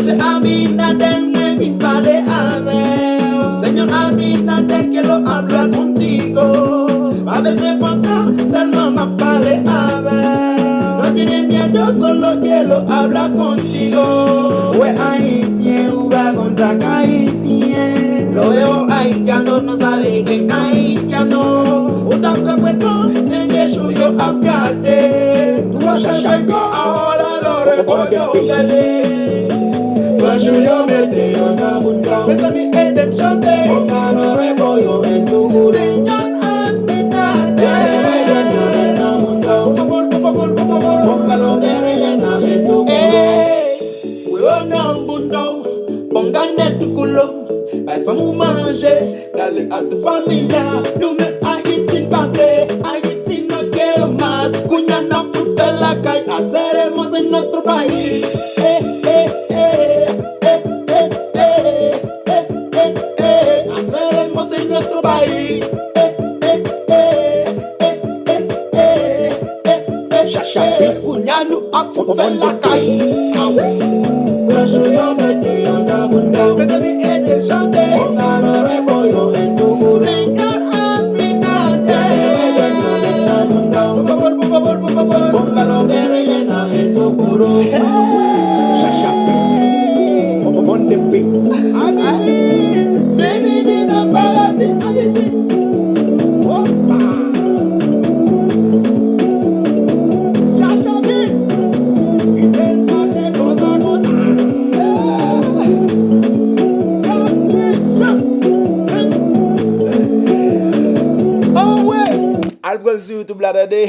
Entonces Abinader me vino de haber. Señor Abinader, quiero hablar contigo. A veces cuando Salma más vale haber. No tienes miedo, solo quiero hablar contigo. We haïtien, Uba Gonzaga haïtien. Lo veo haitiano, no sabe que es haitiano. Uta frecuento, en viejo yo acate. Tú vas a ver ahora lo repollo que cuando yo metí una bunda, pesa mi edem shote. Ponga lo repollo en tu culo. Señor Abinader, por favor, póngalo de rellena en tu culo. Huevona un bundón, pongan en tu culo. Ay, vamos manger, dale a tu familia. No me hagas pample, hagas no quiero más. Cuñana puta la calle, haceremos en nuestro país. Haceremos en nuestro país. Cuñano a puta la calle. Cuando yo metí una bunda, pesa mi edem shote. Póngalo repollo en tu culo. Señor Abinader, por favor, póngalo de rellena en tu culo. On the beat. Baby, did a party, I think. Algo así, tu blada de.